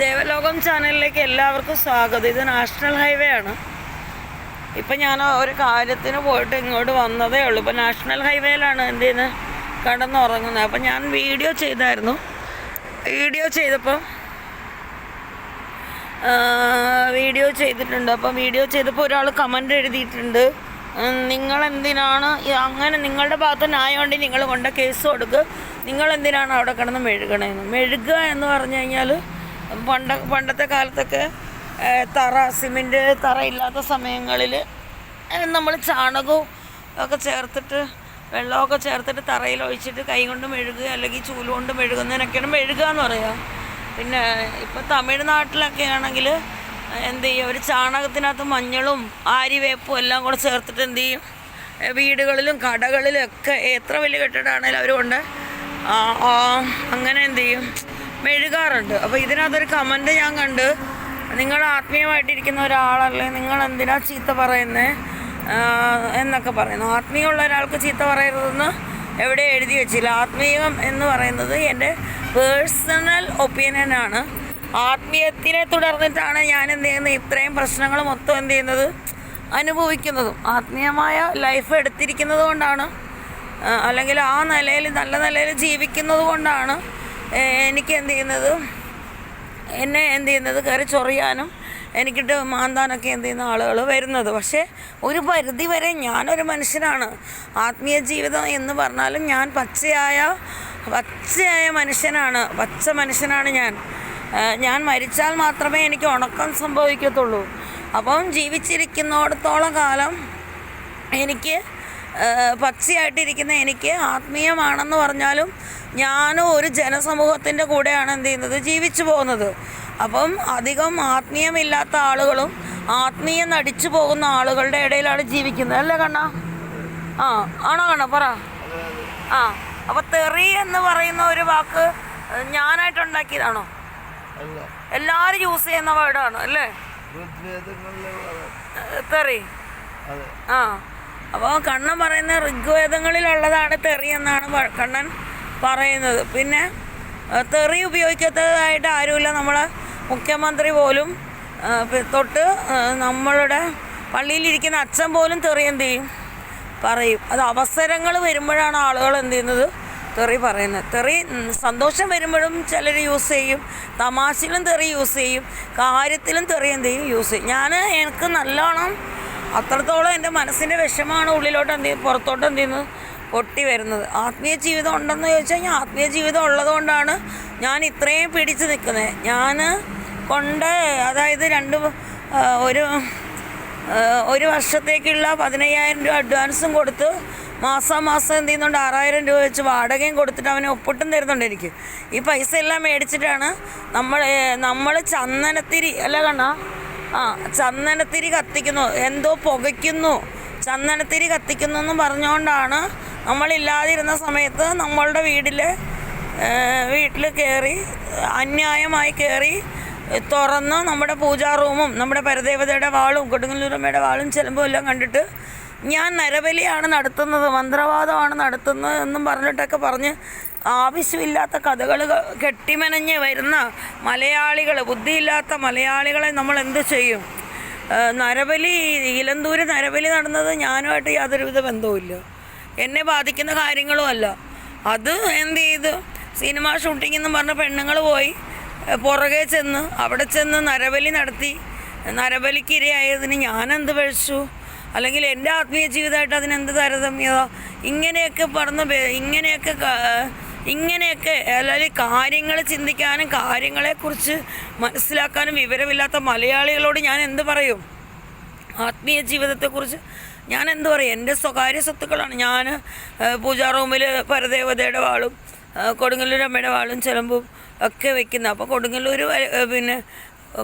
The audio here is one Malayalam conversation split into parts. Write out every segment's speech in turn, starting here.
ദേവലോകം ചാനലിലേക്ക് എല്ലാവർക്കും സ്വാഗതം. ഇത് നാഷണൽ ഹൈവേ ആണ്. ഇപ്പം ഞാൻ ഒരു കാര്യത്തിന് പോയിട്ട് ഇങ്ങോട്ട് വന്നതേ ഉള്ളൂ. ഇപ്പം നാഷണൽ ഹൈവേയിലാണ് എന്ത് ചെയ്യുന്നത്, കിടന്നുറങ്ങുന്നത്. അപ്പം ഞാൻ വീഡിയോ ചെയ്തായിരുന്നു. വീഡിയോ ചെയ്തിട്ടുണ്ട്. വീഡിയോ ചെയ്തപ്പോൾ ഒരാൾ കമൻ്റ് എഴുതിയിട്ടുണ്ട്, നിങ്ങളെന്തിനാണ് അങ്ങനെ, നിങ്ങളുടെ ഭാഗത്ത് ന്യായമുണ്ട്, നിങ്ങൾ കൊണ്ട കേസ് കൊടുക്കുക, നിങ്ങളെന്തിനാണ് അവിടെ കിടന്ന് മെഴുകണേന്ന്. മെഴുകുക എന്ന് പറഞ്ഞു കഴിഞ്ഞാൽ പണ്ടത്തെ കാലത്തൊക്കെ സിമെൻറ്റ് തറ ഇല്ലാത്ത സമയങ്ങളിൽ നമ്മൾ ചാണകവും ഒക്കെ ചേർത്തിട്ട് വെള്ളമൊക്കെ ചേർത്തിട്ട് തറയിൽ ഒഴിച്ചിട്ട് കൈ കൊണ്ട് മെഴുകുക അല്ലെങ്കിൽ ചൂല് കൊണ്ട് മെഴുകുന്നതിനൊക്കെയാണ് മെഴുകുക എന്ന് പറയുക. പിന്നെ ഇപ്പോൾ തമിഴ്നാട്ടിലൊക്കെ ആണെങ്കിൽ എന്ത് ചെയ്യും, ഒരു ചാണകത്തിനകത്ത് മഞ്ഞളും ആര്യവേപ്പും എല്ലാം കൂടെ ചേർത്തിട്ട് എന്ത് ചെയ്യും, വീടുകളിലും കടകളിലും ഒക്കെ എത്ര വലിയ കെട്ടിടമാണെങ്കിലും അവർ കൊണ്ട് അങ്ങനെ എന്ത് ചെയ്യും, മെഴുകാറുണ്ട്. അപ്പോൾ ഇതിനകത്തൊരു കമൻറ്റ് ഞാൻ കണ്ട്, നിങ്ങൾ ആത്മീയമായിട്ടിരിക്കുന്ന ഒരാളല്ലേ, നിങ്ങൾ എന്തിനാ ചീത്ത പറയുന്നത് എന്നൊക്കെ പറയുന്നു. ആത്മീയമുള്ള ഒരാൾക്ക് ചീത്ത പറയരുതെന്ന് എവിടെ എഴുതി വെച്ചില്ല. ആത്മീയം എന്ന് പറയുന്നത് എൻ്റെ പേഴ്സണൽ ഒപ്പീനിയനാണ്. ആത്മീയത്തിനെ തുടർന്നിട്ടാണ് ഞാൻ എന്ത് ചെയ്യുന്നത്, ഇത്രയും പ്രശ്നങ്ങൾ മൊത്തം എന്ത് ചെയ്യുന്നത്, അനുഭവിക്കുന്നതും. ആത്മീയമായ ലൈഫ് എടുത്തിരിക്കുന്നത് കൊണ്ടാണ്, അല്ലെങ്കിൽ ആ നിലയിൽ നല്ല നിലയിൽ ജീവിക്കുന്നത് കൊണ്ടാണ് എനിക്ക് എന്നെ എന്ത് ചെയ്യുന്നത് കയറി ചൊറിയാനും എനിക്കിട്ട് മാന്താനൊക്കെ എന്ത് ചെയ്യുന്ന ആളുകൾ വരുന്നത്. പക്ഷേ ഒരു പരിധി വരെ ഞാനൊരു മനുഷ്യനാണ്. ആത്മീയ ജീവിതം എന്ന് പറഞ്ഞാലും ഞാൻ പച്ചയായ മനുഷ്യനാണ് ഞാൻ മരിച്ചാൽ മാത്രമേ എനിക്ക് ഉണക്കം സംഭവിക്കത്തുള്ളൂ. അപ്പം ജീവിച്ചിരിക്കുന്നിടത്തോളം കാലം എനിക്ക് പച്ചയായിട്ടിരിക്കുന്ന എനിക്ക് ആത്മീയമാണെന്ന് പറഞ്ഞാലും ഞാനും ഒരു ജനസമൂഹത്തിൻ്റെ കൂടെയാണ് എന്ത് ചെയ്യുന്നത്, ജീവിച്ചു പോകുന്നത്. അപ്പം അധികം ആത്മീയമില്ലാത്ത ആളുകളും ആത്മീയം നടിച്ചു പോകുന്ന ആളുകളുടെ ഇടയിലാണ് ജീവിക്കുന്നത്, അല്ലേ കണ്ണ? ആണോ കണ്ണ? പറ. അപ്പോൾ തെറി എന്ന് പറയുന്ന ഒരു വാക്ക് ഞാനായിട്ടുണ്ടാക്കിയതാണോ? എല്ലാവരും യൂസ് ചെയ്യുന്ന വേർഡാണ് അല്ലേ തെറി? അപ്പോൾ കണ്ണൻ പറയുന്ന ഋഗ്വേദങ്ങളിലുള്ളതാണ് തെറി എന്നാണ് കണ്ണൻ പറയുന്നത്. പിന്നെ തെറി ഉപയോഗിക്കാത്തതായിട്ട് ആരുമില്ല. നമ്മളെ മുഖ്യമന്ത്രി പോലും തൊട്ട് നമ്മളുടെ പള്ളിയിലിരിക്കുന്ന അച്ഛൻ പോലും തെറി എന്ത് ചെയ്യും, പറയും. അത് അവസരങ്ങൾ വരുമ്പോഴാണ് ആളുകൾ എന്ത് ചെയ്യുന്നത്, തെറി പറയുന്നത്. തെറി സന്തോഷം വരുമ്പോഴും ചിലർ യൂസ് ചെയ്യും, തമാശയിലും തെറി യൂസ് ചെയ്യും, കാര്യത്തിലും തെറി എന്ത് ചെയ്യും, യൂസ് ചെയ്യും. എനിക്ക് നല്ലോണം അത്രത്തോളം എൻ്റെ മനസ്സിൻ്റെ വിഷമമാണ് ഉള്ളിലോട്ട് പുറത്തോട്ട് എന്ത് ചെയ്യുന്നത്, പൊട്ടി വരുന്നത്. ആത്മീയ ജീവിതം ഉണ്ടെന്ന് ചോദിച്ചാൽ ഞാൻ ആത്മീയ ജീവിതം ഉള്ളതുകൊണ്ടാണ് ഞാൻ ഇത്രയും പിടിച്ച് നിൽക്കുന്നത്. ഞാൻ അതായത് ഒരു വർഷത്തേക്കുള്ള 15,000 രൂപ അഡ്വാൻസും കൊടുത്ത് മാസം എന്ത് ചെയ്യുന്നുണ്ട്, 6,000 രൂപ വെച്ച് വാടകയും കൊടുത്തിട്ട് അവനെ ഒപ്പിട്ടും തരുന്നുണ്ട് എനിക്ക്. ഈ പൈസ എല്ലാം മേടിച്ചിട്ടാണ് നമ്മൾ ചന്ദനത്തിരി അല്ല കണ്ണാ, ചന്ദനത്തിരി കത്തിക്കുന്നു, എന്തോ പുകയ്ക്കുന്നു, ചന്ദനത്തിരി കത്തിക്കുന്നു എന്ന് പറഞ്ഞുകൊണ്ടാണ് നമ്മളില്ലാതിരുന്ന സമയത്ത് നമ്മളുടെ വീട്ടിൽ കയറി അന്യായമായി കയറി തുറന്ന് നമ്മുടെ പൂജാ റൂമും നമ്മുടെ പരദേവതയുടെ വാളും കൊടുങ്ങല്ലൂരമ്മയുടെ വാളും ചെലമ്പും എല്ലാം കണ്ടിട്ട് ഞാൻ നരബലിയാണ് നടത്തുന്നത്, മന്ത്രവാദമാണ് നടത്തുന്നത് എന്നും പറഞ്ഞിട്ടൊക്കെ പറഞ്ഞ് ആവശ്യമില്ലാത്ത കഥകൾ കെട്ടിമെനഞ്ഞ് വരുന്ന ബുദ്ധിയില്ലാത്ത മലയാളികളെ നമ്മൾ എന്ത് ചെയ്യും? ഇലന്തൂര് നരബലി നടന്നത് ഞാനുമായിട്ട് യാതൊരുവിധ ബന്ധവുമില്ല, എന്നെ ബാധിക്കുന്ന കാര്യങ്ങളും അല്ല. അത് എന്ത് ചെയ്തു, സിനിമ ഷൂട്ടിംഗ് എന്ന് പറഞ്ഞ പെണ്ണുങ്ങൾ പോയി പുറകെ അവിടെ ചെന്ന് നരബലി നടത്തി, നരബലിക്ക് ഇരയായതിന് ഞാനെന്ത് പഴിച്ചു, അല്ലെങ്കിൽ എൻ്റെ ആത്മീയ ജീവിതമായിട്ട് അതിനെന്ത് താരതമ്യത? ഇങ്ങനെയൊക്കെ അല്ലെങ്കിൽ കാര്യങ്ങൾ ചിന്തിക്കാനും കാര്യങ്ങളെക്കുറിച്ച് മനസ്സിലാക്കാനും വിവരമില്ലാത്ത മലയാളികളോട് ഞാൻ എന്ത് പറയും? ആത്മീയ ജീവിതത്തെക്കുറിച്ച് ഞാൻ എന്ത് പറയും? എൻ്റെ സ്വകാര്യ സ്വത്തുക്കളാണ്. ഞാൻ പൂജാ റൂമിൽ പരദേവതയുടെ വാളും കൊടുങ്ങല്ലൂരമ്മയുടെ വാളും ചിലമ്പും ഒക്കെ വെക്കുന്നത്. അപ്പോൾ കൊടുങ്ങല്ലൂർ പിന്നെ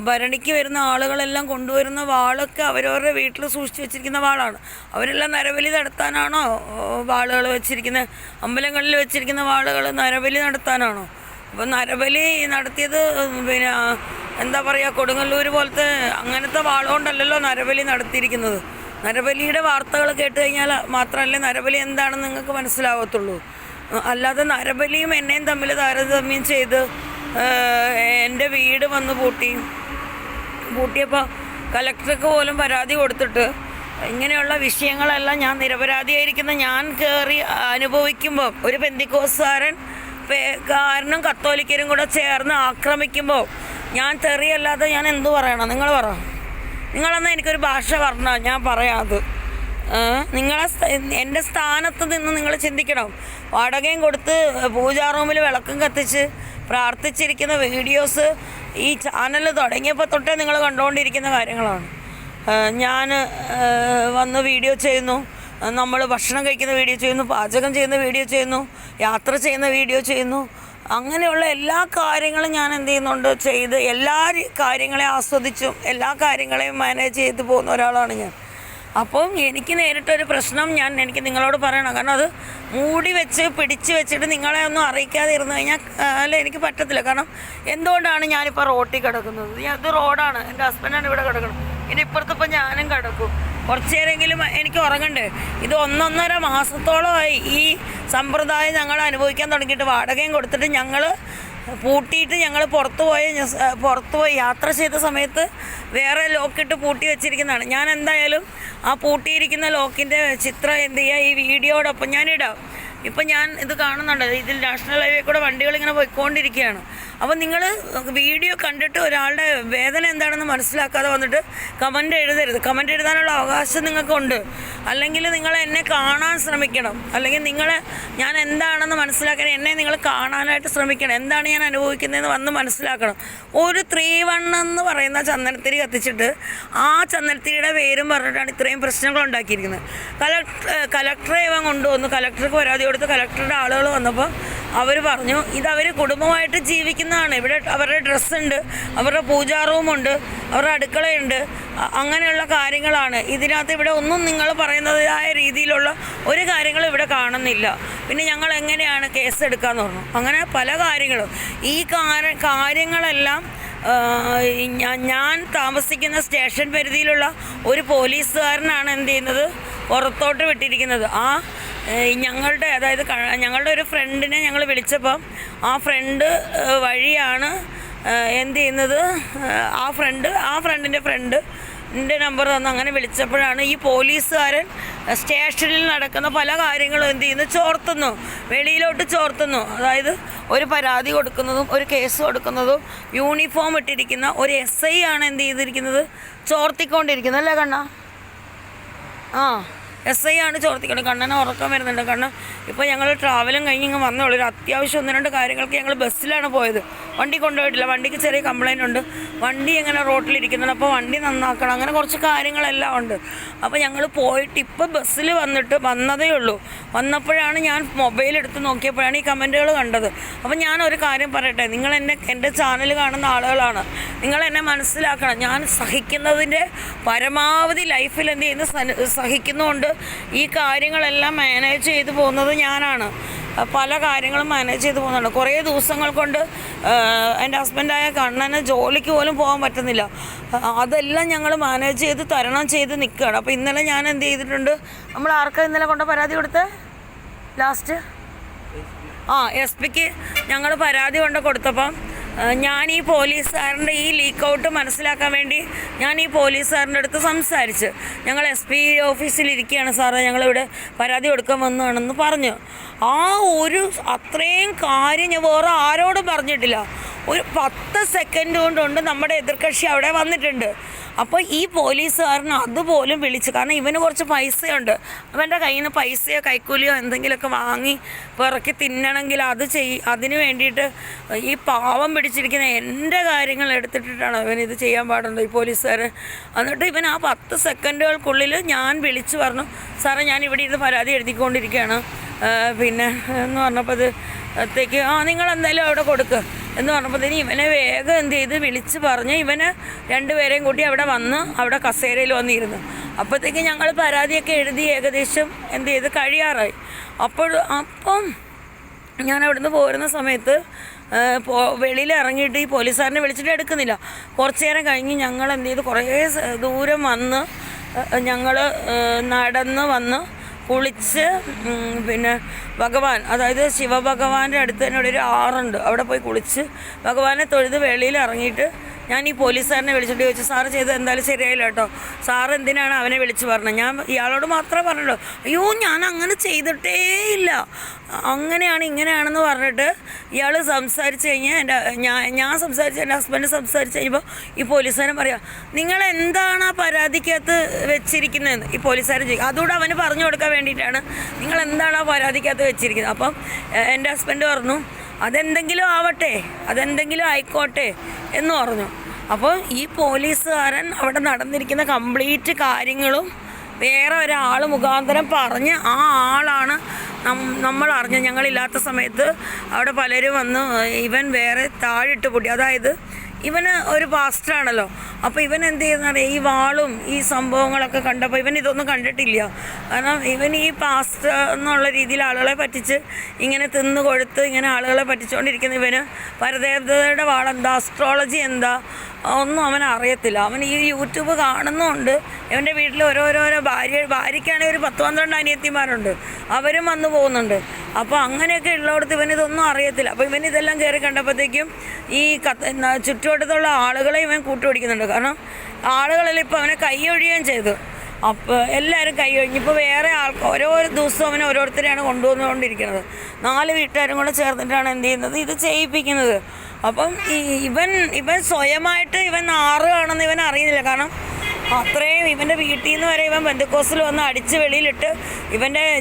ഭരണിക്ക് വരുന്ന ആളുകളെല്ലാം കൊണ്ടുവരുന്ന വാളൊക്കെ അവരവരുടെ വീട്ടിൽ സൂക്ഷിച്ച് വെച്ചിരിക്കുന്ന വാളാണ്. അവരെല്ലാം നരബലി നടത്താനാണോ വാളുകൾ വെച്ചിരിക്കുന്നത്? അമ്പലങ്ങളിൽ വെച്ചിരിക്കുന്ന വാളുകൾ നരബലി നടത്താനാണോ? അപ്പോൾ നരബലി നടത്തിയത് പിന്നെ എന്താ പറയുക, കൊടുങ്ങല്ലൂർ പോലത്തെ അങ്ങനത്തെ വാളുകൊണ്ടല്ലല്ലോ നരബലി നടത്തിയിരിക്കുന്നത്. നരബലിയുടെ വാർത്തകൾ കേട്ട് കഴിഞ്ഞാൽ മാത്രമല്ലേ നരബലി എന്താണെന്ന് നിങ്ങൾക്ക് മനസ്സിലാവത്തുള്ളൂ. അല്ലാതെ നരബലിയും എന്നെയും തമ്മിൽ താരതമ്യം ചെയ്ത് എൻ്റെ വീട് വന്ന് പൂട്ടിയപ്പോൾ കലക്ടർക്ക് പോലും പരാതി കൊടുത്തിട്ട് ഇങ്ങനെയുള്ള വിഷയങ്ങളെല്ലാം ഞാൻ നിരപരാധിയായിരിക്കുന്ന ഞാൻ കയറി അനുഭവിക്കുമ്പോൾ ഒരു പെന്തിക്കോസ്തുകാരനും കത്തോലിക്കരും കൂടെ ചേർന്ന് ആക്രമിക്കുമ്പോൾ ഞാൻ തെറിയല്ലാതെ ഞാൻ എന്തു പറയണം? നിങ്ങൾ പറ. നിങ്ങളെന്നാൽ എനിക്കൊരു ഭാഷ പറഞ്ഞാൽ ഞാൻ പറയാത്. എൻ്റെ സ്ഥാനത്ത് നിന്ന് നിങ്ങൾ ചിന്തിക്കണം. വാടകയും കൊടുത്ത് പൂജാ റൂമിൽ വിളക്കും കത്തിച്ച് പ്രാർത്ഥിച്ചിരിക്കുന്ന വീഡിയോസ് ഈ ചാനൽ തുടങ്ങിയപ്പോൾ തൊട്ടേ നിങ്ങൾ കണ്ടുകൊണ്ടിരിക്കുന്ന കാര്യങ്ങളാണ്. ഞാൻ വന്ന് വീഡിയോ ചെയ്യുന്നു, നമ്മൾ ഭക്ഷണം കഴിക്കുന്ന വീഡിയോ ചെയ്യുന്നു, പാചകം ചെയ്യുന്ന വീഡിയോ ചെയ്യുന്നു, യാത്ര ചെയ്യുന്ന വീഡിയോ ചെയ്യുന്നു. അങ്ങനെയുള്ള എല്ലാ കാര്യങ്ങളും ഞാൻ എന്ത് ചെയ്യുന്നുണ്ട്, ചെയ്ത് എല്ലാ കാര്യങ്ങളെയും ആസ്വദിച്ചും എല്ലാ കാര്യങ്ങളെയും മാനേജ് ചെയ്ത് പോകുന്ന ഒരാളാണ് ഞാൻ. അപ്പം എനിക്ക് നേരിട്ടൊരു പ്രശ്നം എനിക്ക് നിങ്ങളോട് പറയണം. കാരണം അത് മൂടി വെച്ച് പിടിച്ച് വെച്ചിട്ട് നിങ്ങളെ ഒന്നും അറിയിക്കാതെ ഇരുന്ന് കഴിഞ്ഞാൽ എനിക്ക് പറ്റത്തില്ല. കാരണം എന്തുകൊണ്ടാണ് ഞാനിപ്പോൾ റോട്ടിൽ കിടക്കുന്നത്? ഇത് റോഡാണ്, എൻ്റെ ഹസ്ബൻഡാണ് ഇവിടെ കിടക്കണം. ഇനി ഇപ്പുറത്തിപ്പോൾ ഞാനും കിടക്കും. കുറച്ച് നേരമെങ്കിലും എനിക്ക് ഉറങ്ങണ്ടേ? ഇത് 1.5 മാസത്തോളമായി ഈ സമ്പ്രദായം ഞങ്ങൾ അനുഭവിക്കാൻ തുടങ്ങിയിട്ട്. വാടകയും കൊടുത്തിട്ട് ഞങ്ങൾ പൂട്ടിയിട്ട് ഞങ്ങൾ പുറത്തുപോയി യാത്ര ചെയ്ത സമയത്ത് വേറെ ലോക്കിട്ട് പൂട്ടി വെച്ചിരിക്കുന്നതാണ്. ഞാൻ എന്തായാലും ആ പൂട്ടിയിരിക്കുന്ന ലോക്കിൻ്റെ ചിത്രം എന്ത് ചെയ്യുക, ഈ വീഡിയോടൊപ്പം ഞാനിടാം. ഇപ്പം ഞാൻ ഇത് കാണുന്നുണ്ട്, ഇതിൽ നാഷണൽ ഹൈവേ കൂടെ വണ്ടികളിങ്ങനെ പോയിക്കൊണ്ടിരിക്കുകയാണ്. അപ്പോൾ നിങ്ങൾ വീഡിയോ കണ്ടിട്ട് ഒരാളുടെ വേദന എന്താണെന്ന് മനസ്സിലാക്കാതെ വന്നിട്ട് കമൻ്റ് എഴുതരുത്. കമൻ്റ് എഴുതാനുള്ള അവകാശം നിങ്ങൾക്കുണ്ട്. അല്ലെങ്കിൽ നിങ്ങൾ എന്നെ കാണാൻ ശ്രമിക്കണം. അല്ലെങ്കിൽ ഞാൻ എന്താണെന്ന് മനസ്സിലാക്കാൻ എന്നെ നിങ്ങൾ കാണാനായിട്ട് ശ്രമിക്കണം. എന്താണ് ഞാൻ അനുഭവിക്കുന്നതെന്ന് വന്ന് മനസ്സിലാക്കണം. ഒരു 3-1 എന്ന് പറയുന്ന ചന്ദനത്തിരി കത്തിച്ചിട്ട് ആ ചന്ദനത്തിരിയുടെ പേരും പറഞ്ഞിട്ടാണ് ഇത്രയും പ്രശ്നങ്ങൾ ഉണ്ടാക്കിയിരിക്കുന്നത്. കലക്ടറെ ഇവൻ കൊണ്ടുവന്നു. കലക്ടർക്ക് പരാതി കൊടുത്ത് കലക്ടറുടെ ആളുകൾ വന്നപ്പോൾ അവർ പറഞ്ഞു ഇതവർ കുടുംബമായിട്ട് ജീവിക്കുന്നതാണ്. ഇവിടെ അവരുടെ ഡ്രസ്സുണ്ട്, അവരുടെ പൂജാ റൂമുണ്ട്, അവരുടെ അടുക്കളയുണ്ട്, അങ്ങനെയുള്ള കാര്യങ്ങളാണ്. ഇതിനകത്ത് ഇവിടെ ഒന്നും നിങ്ങൾ പറയുന്നതായ രീതിയിലുള്ള ഒരു കാര്യങ്ങളും ഇവിടെ കാണുന്നില്ല. പിന്നെ ഞങ്ങൾ എങ്ങനെയാണ് കേസ് എടുക്കാമെന്ന് പറഞ്ഞു. അങ്ങനെ പല കാര്യങ്ങളും. ഈ കാര്യങ്ങളെല്ലാം ഞാൻ താമസിക്കുന്ന സ്റ്റേഷൻ പരിധിയിലുള്ള ഒരു പോലീസുകാരനാണ് എന്ത് ചെയ്യുന്നത്, പുറത്തോട്ട് വിട്ടിരിക്കുന്നത്. ഞങ്ങളുടെ ഒരു ഫ്രണ്ടിനെ ഞങ്ങൾ വിളിച്ചപ്പം ആ ഫ്രണ്ട് വഴിയാണ് എന്ത് ചെയ്യുന്നത്, ആ ഫ്രണ്ടിൻ്റെ നമ്പർ തന്ന് അങ്ങനെ വിളിച്ചപ്പോഴാണ് ഈ പോലീസുകാരൻ സ്റ്റേഷനിൽ നടക്കുന്ന പല കാര്യങ്ങളും എന്ത് ചെയ്യുന്നു, വെളിയിലോട്ട് ചോർത്തുന്നു. അതായത് ഒരു പരാതി കൊടുക്കുന്നതും ഒരു കേസ് കൊടുക്കുന്നതും യൂണിഫോം ഇട്ടിരിക്കുന്ന ഒരു SI ആണ് എന്ത് ചെയ്തിരിക്കുന്നത്, ചോർത്തിക്കൊണ്ടിരിക്കുന്നത്. അല്ലേ കണ്ണ? SI ആണ് ചോർത്തിക്കൊണ്ട്. കണ്ണനെ ഉറക്കം വരുന്നുണ്ട്. കാരണം ഇപ്പോൾ ഞങ്ങൾ ട്രാവലും കഴിഞ്ഞ് ഇങ്ങ് വന്നോളൂ. ഒരു അത്യാവശ്യം 1-2 കാര്യങ്ങൾക്ക് ഞങ്ങൾ ബസ്സിലാണ് പോയത്. വണ്ടി കൊണ്ടുപോയിട്ടില്ല. വണ്ടിക്ക് ചെറിയ കംപ്ലൈൻ്റ് ഉണ്ട്. വണ്ടി എങ്ങനെ റോട്ടിലിരിക്കുന്നുണ്ട്. അപ്പോൾ വണ്ടി നന്നാക്കണം. അങ്ങനെ കുറച്ച് കാര്യങ്ങളെല്ലാം ഉണ്ട്. അപ്പോൾ ഞങ്ങൾ പോയിട്ട് ഇപ്പോൾ ബസ്സിൽ വന്നതേ ഉള്ളൂ. വന്നപ്പോഴാണ് ഞാൻ മൊബൈൽ എടുത്ത് നോക്കിയപ്പോഴാണ് ഈ കമൻറ്റുകൾ കണ്ടത്. അപ്പോൾ ഞാനൊരു കാര്യം പറയട്ടെ, നിങ്ങൾ എൻ്റെ ചാനൽ കാണുന്ന ആളുകളാണ്. നിങ്ങൾ എന്നെ മനസ്സിലാക്കണം. ഞാൻ സഹിക്കുന്നതിൻ്റെ പരമാവധി ലൈഫിൽ എന്ത് ചെയ്യുന്നു, സഹിക്കുന്നുണ്ട്. ഈ കാര്യങ്ങളെല്ലാം മാനേജ് ചെയ്ത് പോകുന്നത് ഞാനാണ്. പല കാര്യങ്ങളും മാനേജ് ചെയ്ത് പോകുന്നുണ്ട്. കുറേ ദിവസങ്ങൾ കൊണ്ട് എൻ്റെ ഹസ്ബൻഡായ കണ്ണന് ജോലിക്ക് പോലും പോകാൻ പറ്റുന്നില്ല. അതെല്ലാം ഞങ്ങൾ മാനേജ് ചെയ്ത് തരണം ചെയ്ത് നിൽക്കുകയാണ്. അപ്പോൾ ഇന്നലെ ഞാൻ എന്ത് ചെയ്തിട്ടുണ്ട്, നമ്മൾ ആർക്കാ ഇന്നലെ കൊണ്ട് പരാതി കൊടുത്തത്? ലാസ്റ്റ് SP-ക്ക് ഞങ്ങൾ പരാതി കൊടുത്തപ്പം ഞാൻ ഈ പോലീസുകാരൻ്റെ ഈ ലീക്കൗട്ട് മനസ്സിലാക്കാൻ വേണ്ടി ഞാൻ ഈ പോലീസുകാരൻ്റെ അടുത്ത് സംസാരിച്ച്, ഞങ്ങൾ SP ഓഫീസിലിരിക്കുകയാണ് സാറേ, ഞങ്ങളിവിടെ പരാതി കൊടുക്കാൻ വന്നതാണെന്ന് പറഞ്ഞു. അത്രയും കാര്യം ഞാൻ വേറെ ആരോടും പറഞ്ഞിട്ടില്ല. ഒരു 10 സെക്കൻഡ് കൊണ്ടുണ്ട് നമ്മുടെ എതിർകക്ഷി അവിടെ വന്നിട്ടുണ്ട്. അപ്പോൾ ഈ പോലീസുകാരന് അതുപോലും വിളിച്ചു. കാരണം ഇവന് കുറച്ച് പൈസയുണ്ട്. അവൻ്റെ കയ്യിൽ നിന്ന് പൈസയോ കൈക്കൂലിയോ എന്തെങ്കിലുമൊക്കെ വാങ്ങി പിറക്കി തിന്നണമെങ്കിൽ അതിന് വേണ്ടിയിട്ട് ഈ പാവം പിടിച്ചിരിക്കുന്ന എൻ്റെ കാര്യങ്ങൾ എടുത്തിട്ടിട്ടാണ് ഇവനിത് ചെയ്യാൻ പാടുണ്ട്, ഈ പോലീസുകാർ. എന്നിട്ട് ഇവൻ ആ 10 സെക്കൻഡുകൾക്കുള്ളിൽ ഞാൻ വിളിച്ചു പറഞ്ഞു, സാറേ ഞാൻ ഇവിടെ ഇരുന്ന് പരാതി എഴുതിക്കൊണ്ടിരിക്കുകയാണ്, പിന്നെ എന്ന് പറഞ്ഞപ്പോഴത്തേക്ക് നിങ്ങളെന്തായാലും അവിടെ കൊടുക്കുക എന്ന് പറഞ്ഞപ്പോഴത്തേന് ഇവനെ വേഗം എന്ത് ചെയ്ത് വിളിച്ച് പറഞ്ഞ് ഇവന് 2 പേരെയും കൂട്ടി അവിടെ കസേരയിൽ വന്നിരുന്നു. അപ്പോഴത്തേക്ക് ഞങ്ങൾ പരാതിയൊക്കെ എഴുതി ഏകദേശം എന്ത് ചെയ്ത് കഴിയാറായി. അപ്പം ഞാൻ അവിടുന്ന് പോരുന്ന സമയത്ത് വെളിയിൽ ഇറങ്ങിയിട്ട് ഈ പോലീസുകാരനെ വിളിച്ചിട്ട് എടുക്കുന്നില്ല. കുറച്ച് നേരം കഴിഞ്ഞ് ഞങ്ങൾ എന്ത് ചെയ്ത് കുറേ ദൂരം ഞങ്ങൾ നടന്ന് വന്ന് കുളിച്ച് പിന്നെ ഭഗവാൻ, അതായത് ശിവഭഗവാന്റെ അടുത്ത് തന്നെ ഒരു ആറുണ്ട്, അവിടെ പോയി കുളിച്ച് ഭഗവാനെ തൊഴുത് വെളിയിൽ ഇറങ്ങിയിട്ട് ഞാൻ ഈ പോലീസുകാരനെ വിളിച്ചിട്ട് ചോദിച്ചു, സാറ് ചെയ്തത് എന്തായാലും ശരിയായില്ല കേട്ടോ, സാറ് എന്തിനാണ് അവനെ വിളിച്ച് പറഞ്ഞത്? ഞാൻ ഇയാളോട് മാത്രമേ പറഞ്ഞുള്ളൂ. അയ്യോ ഞാൻ അങ്ങനെ ചെയ്തിട്ടേ ഇല്ല, അങ്ങനെയാണ് ഇങ്ങനെയാണെന്ന് പറഞ്ഞിട്ട് ഇയാൾ സംസാരിച്ച് കഴിഞ്ഞാൽ ഞാൻ സംസാരിച്ച് എൻ്റെ ഹസ്ബൻഡ് സംസാരിച്ച് കഴിയുമ്പോൾ ഈ പോലീസുകാരൻ പറയാം, നിങ്ങൾ എന്താണ് ആ പരാതിക്കകത്ത് വെച്ചിരിക്കുന്നതെന്ന് ഈ പോലീസുകാരൻ ചെയ്യും. അതുകൂടെ അവന് പറഞ്ഞു കൊടുക്കാൻ വേണ്ടിയിട്ടാണ് നിങ്ങൾ എന്താണ് ആ പരാതിക്കകത്ത് വെച്ചിരിക്കുന്നത്. അപ്പം എൻ്റെ ഹസ്ബൻഡ് പറഞ്ഞു, അതെന്തെങ്കിലും ആവട്ടെ, അതെന്തെങ്കിലും ആയിക്കോട്ടെ എന്ന് പറഞ്ഞു. അപ്പോൾ ഈ പോലീസുകാരൻ അവിടെ നടന്നിരിക്കുന്ന കംപ്ലീറ്റ് കാര്യങ്ങളും വേറെ ഒരാൾ മുഖാന്തരം പറഞ്ഞ് ആ ആളാണ് നമ്മൾ അറിഞ്ഞത്. ഞങ്ങളില്ലാത്ത സമയത്ത് അവിടെ പലരും വന്ന് ഇവൻ വേറെ താഴിട്ട് പൊട്ടി, അതായത് ഇവന് ഒരു പാസ്റ്ററാണല്ലോ, അപ്പോൾ ഇവൻ എന്ത് ചെയ്യുന്നറിയാം, ഈ വാളും ഈ സംഭവങ്ങളൊക്കെ കണ്ടപ്പോൾ ഇവൻ ഇതൊന്നും കണ്ടിട്ടില്ല. കാരണം ഇവൻ ഈ പാസ്റ്റർ എന്നുള്ള രീതിയിൽ ആളുകളെ പറ്റിച്ച് ഇങ്ങനെ തിന്നു കൊടുത്ത് ഇങ്ങനെ ആളുകളെ പറ്റിച്ചുകൊണ്ടിരിക്കുന്ന ഇവന് പരദേവതയുടെ വാളെന്താ, അസ്ട്രോളജി എന്താ ഒന്നും അവൻ അറിയത്തില്ല. അവൻ ഈ യൂട്യൂബ് കാണുന്നുണ്ട്. ഇവൻ്റെ വീട്ടിൽ ഓരോരോരോ ഭാര്യയ്ക്കാണെങ്കിൽ ഒരു 10-12 അനിയത്തിമാരുണ്ട്, അവരും വന്നു പോകുന്നുണ്ട്. അപ്പോൾ അങ്ങനെയൊക്കെ ഉള്ളിടത്ത് ഇവനിതൊന്നും അറിയത്തില്ല. അപ്പോൾ ഇവനിതെല്ലാം കയറി കണ്ടപ്പോഴത്തേക്കും ഈ ചുറ്റുവട്ടത്തുള്ള ആളുകളെ ഇവൻ കൂട്ടുപിടിക്കുന്നുണ്ട്. കാരണം ആളുകളെല്ലാം ഇപ്പോൾ അവനെ കൈയൊഴിയുകയും ചെയ്തു. അപ്പോൾ എല്ലാവരും കൈയൊഴിഞ്ഞിപ്പോൾ വേറെ ഓരോ ദിവസവും അവനെ ഓരോരുത്തരെയാണ് കൊണ്ടുവന്നുകൊണ്ടിരിക്കുന്നത്. 4 വീട്ടുകാരും കൂടെ ചേർന്നിട്ടാണ് എന്ത് ചെയ്യുന്നത്, ഇത് ചെയ്യിപ്പിക്കുന്നത്. അപ്പം ഇവൻ സ്വയമായിട്ട് ഇവൻ ആണെന്ന് ഇവൻ അറിയുന്നില്ല. കാരണം അത്രയും ഇവൻ്റെ വീട്ടിൽ നിന്ന് വരെ ഇവൻ പെന്തക്കോസ്തിൽ വന്ന് അടിച്ച് വെളിയിലിട്ട്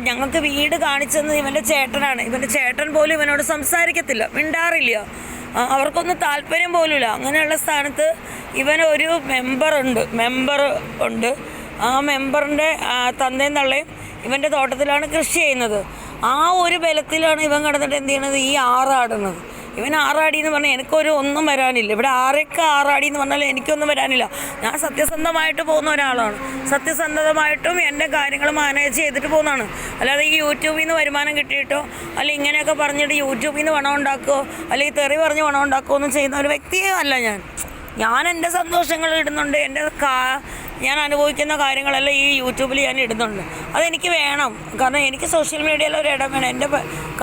ഞങ്ങൾക്ക് വീട് കാണിച്ചെന്ന് ഇവൻ്റെ ചേട്ടനാണ്. ഇവൻ്റെ ചേട്ടൻ പോലും ഇവനോട് സംസാരിക്കത്തില്ല, മിണ്ടാറില്ല, അവർക്കൊന്നും താല്പര്യം പോലുമില്ല. അങ്ങനെയുള്ള സ്ഥാനത്ത് ഇവനൊരു മെമ്പർ ഉണ്ട്. ആ മെമ്പറിൻ്റെ തന്തയും തള്ളയും ഇവൻ്റെ തോട്ടത്തിലാണ് കൃഷി ചെയ്യുന്നത്. ആ ഒരു ബലത്തിലാണ് ഇവൻ കിടന്നിട്ട് എന്ത് ചെയ്യണത്, ഈ ആറാടുന്നത്. ഇവൻ ആറാടി എന്ന് പറഞ്ഞാൽ എനിക്കൊരു ഒന്നും വരാനില്ല. ഇവിടെ ആറാടി എന്ന് പറഞ്ഞാൽ എനിക്കൊന്നും വരാനില്ല. ഞാൻ സത്യസന്ധമായിട്ട് പോകുന്ന ഒരാളാണ്. സത്യസന്ധമായിട്ടും എൻ്റെ കാര്യങ്ങൾ മാനേജ് ചെയ്തിട്ട് പോകുന്നതാണ്. അല്ലാതെ ഈ യൂട്യൂബിൽ നിന്ന് വരുമാനം കിട്ടിയിട്ടോ അല്ലെങ്കിൽ ഇങ്ങനെയൊക്കെ പറഞ്ഞിട്ട് യൂട്യൂബിൽ നിന്ന് പണം ഉണ്ടാക്കുകയോ അല്ലെങ്കിൽ തെറി പറഞ്ഞ് പണം ഉണ്ടാക്കുകയോ ഒന്നും ചെയ്യുന്ന ഒരു വ്യക്തിയേ അല്ല ഞാൻ എൻ്റെ സന്തോഷങ്ങൾ ഇടുന്നുണ്ട്. ഞാൻ അനുഭവിക്കുന്ന കാര്യങ്ങളെല്ലാം ഈ യൂട്യൂബിൽ ഞാൻ ഇടുന്നുണ്ട്. അതെനിക്ക് വേണം. കാരണം എനിക്ക് സോഷ്യൽ മീഡിയയിൽ ഒരു ഇടം വേണം. എൻ്റെ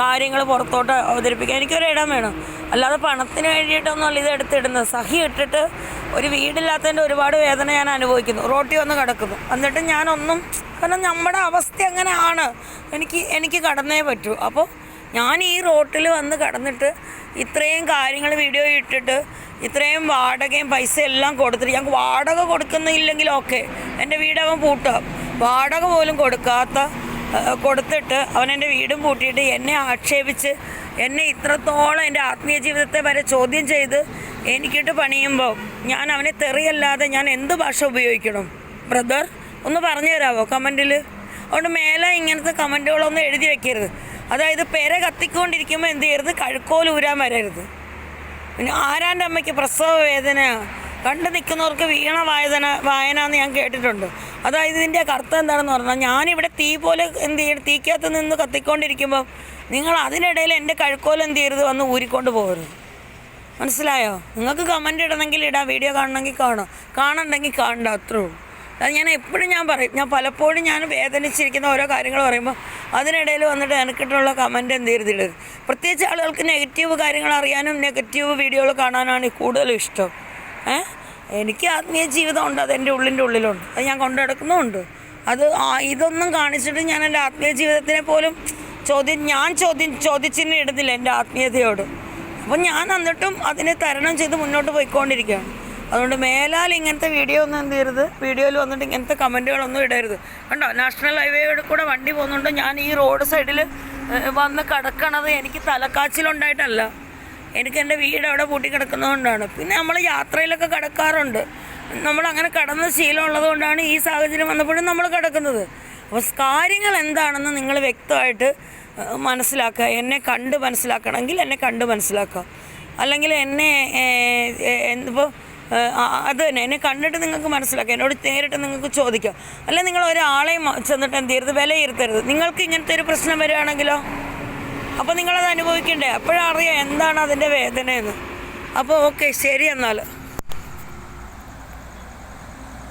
കാര്യങ്ങൾ പുറത്തോട്ട് അവതരിപ്പിക്കാൻ എനിക്കൊരു ഇടം വേണം. അല്ലാതെ പണത്തിന് വേണ്ടിയിട്ടൊന്നുമല്ല ഇത് എടുത്തിടുന്നത്. സഹി ഇട്ടിട്ട് ഒരു വീടില്ലാത്തതിൻ്റെ ഒരുപാട് വേദന ഞാൻ അനുഭവിക്കുന്നു. റോട്ടിൽ വന്ന് കിടക്കുന്നു. എന്നിട്ട് ഞാനൊന്നും, കാരണം നമ്മുടെ അവസ്ഥ അങ്ങനെയാണ്. എനിക്ക് കടന്നേ പറ്റൂ. അപ്പോൾ ഞാൻ ഈ റോട്ടിൽ വന്ന് കടന്നിട്ട് ഇത്രയും കാര്യങ്ങൾ വീഡിയോ ഇട്ടിട്ട് ഇത്രയും വാടകയും പൈസ എല്ലാം കൊടുത്തിട്ട് ഞങ്ങൾക്ക് വാടക കൊടുക്കുന്നില്ലെങ്കിൽ ഓക്കെ, എൻ്റെ വീടവൻ പൂട്ടാം. വാടക പോലും കൊടുത്തിട്ട് അവൻ എൻ്റെ വീടും പൂട്ടിയിട്ട് എന്നെ ആക്ഷേപിച്ച് എന്നെ ഇത്രത്തോളം എൻ്റെ ആത്മീയ ജീവിതത്തെ വരെ ചോദ്യം ചെയ്ത് എനിക്കിട്ട് പണിയുമ്പോൾ ഞാൻ അവനെ തെറിയല്ലാതെ ഞാൻ എന്ത് ഭാഷ ഉപയോഗിക്കണം? ബ്രദർ ഒന്ന് പറഞ്ഞു തരാമോ കമൻറ്റിൽ? അതുകൊണ്ട് മേലെ ഇങ്ങനത്തെ കമൻറ്റുകളൊന്നും എഴുതി വയ്ക്കരുത്. അതായത് പെര കത്തിക്കൊണ്ടിരിക്കുമ്പോൾ എന്ത് ചെയ്യരുത്, കഴുക്കോലൂരാൻ വരരുത്. പിന്നെ ആരാൻ്റെ അമ്മയ്ക്ക് പ്രസവ വേദന കണ്ടു നിൽക്കുന്നവർക്ക് വീണ വായന എന്ന് ഞാൻ കേട്ടിട്ടുണ്ട്. അതായത് ഇതിൻ്റെ അർത്ഥം എന്താണെന്ന് പറഞ്ഞാൽ, ഞാനിവിടെ തീ പോലെ എന്ത് ചെയ്യണം, തീക്കകത്ത് നിന്ന് കത്തിക്കൊണ്ടിരിക്കുമ്പോൾ നിങ്ങൾ അതിനിടയിൽ എൻ്റെ കഴുക്കോൽ എന്ത് ചെയ്യരുത്, വന്ന് ഊരിക്കൊണ്ട് പോകരുത്. മനസ്സിലായോ? നിങ്ങൾക്ക് കമൻ്റ് ഇടണമെങ്കിൽ ഇടാം, വീഡിയോ കാണണമെങ്കിൽ കാണണ്ടെങ്കിൽ കാണണ്ട, അത്രേ ഉള്ളൂ. അത് ഞാൻ എപ്പോഴും പറയും. ഞാൻ പലപ്പോഴും വേദനിച്ചിരിക്കുന്ന ഓരോ കാര്യങ്ങൾ പറയുമ്പോൾ അതിനിടയിൽ വന്നിട്ട് എനിക്കിട്ടുള്ള കമൻറ്റ് എന്ത് ചെയ്തിടരുത്. പ്രത്യേകിച്ച് ആളുകൾക്ക് നെഗറ്റീവ് കാര്യങ്ങൾ അറിയാനും നെഗറ്റീവ് വീഡിയോകൾ കാണാനാണ് കൂടുതലും ഇഷ്ടം. എനിക്ക് ആത്മീയ ജീവിതമുണ്ട്, അതെൻ്റെ ഉള്ളിലുണ്ട്, അത് ഞാൻ കൊണ്ടു നടക്കുന്നുമുണ്ട്. ഇതൊന്നും കാണിച്ചിട്ട് ഞാൻ എൻ്റെ ആത്മീയ ജീവിതത്തിനെ പോലും ചോദ്യചിഹ്നം ഇടുന്നില്ല എൻ്റെ ആത്മീയതയോട്. അപ്പം ഞാൻ എന്നിട്ടും അതിനെ തരണം ചെയ്ത് മുന്നോട്ട് പോയിക്കൊണ്ടിരിക്കുകയാണ്. അതുകൊണ്ട് മേലാൽ ഇങ്ങനത്തെ വീഡിയോ ഒന്നും എന്ത് ചെയ്യരുത്, വീഡിയോയിൽ വന്നിട്ട് ഇങ്ങനത്തെ കമൻറ്റുകളൊന്നും ഇടരുത്. കണ്ടോ, നാഷണൽ ഹൈവേയുടെ കൂടെ വണ്ടി പോകുന്നുണ്ട്. ഞാൻ ഈ റോഡ് സൈഡിൽ വന്ന് കിടക്കണത് എനിക്ക് തലക്കാച്ചിലുണ്ടായിട്ടല്ല, എനിക്ക് എൻ്റെ വീട് അവിടെ പൂട്ടി കിടക്കുന്നതുകൊണ്ടാണ്. പിന്നെ നമ്മൾ യാത്രയിലൊക്കെ കിടക്കാറുണ്ട്. നമ്മളങ്ങനെ കടന്ന ശീലമുള്ളത് കൊണ്ടാണ് ഈ സാഹചര്യം വന്നപ്പോഴും നമ്മൾ കിടക്കുന്നത്. അപ്പോൾ കാര്യങ്ങൾ എന്താണെന്ന് നിങ്ങൾ വ്യക്തമായിട്ട് മനസ്സിലാക്കുക. എന്നെ കണ്ട് മനസ്സിലാക്കണമെങ്കിൽ എന്നെ കണ്ട് മനസ്സിലാക്കുക. അല്ലെങ്കിൽ ഇപ്പോൾ അത് തന്നെ എന്നെ കണ്ടിട്ട് നിങ്ങൾക്ക് മനസ്സിലാക്കാം, എന്നോട് നേരിട്ട് നിങ്ങൾക്ക് ചോദിക്കാം. അല്ല നിങ്ങൾ ഒരാളെയും ചെന്നിട്ട് എന്ത് ചെയ്യരുത്, വിലയിരുത്തരുത്. നിങ്ങൾക്ക് ഇങ്ങനത്തെ ഒരു പ്രശ്നം വരികയാണെങ്കിലോ, അപ്പോൾ നിങ്ങളത് അനുഭവിക്കണ്ടേ, അപ്പോഴറിയാം എന്താണ് അതിൻ്റെ വേദനയെന്ന്. അപ്പോൾ ഓക്കെ, ശരി എന്നാൽ.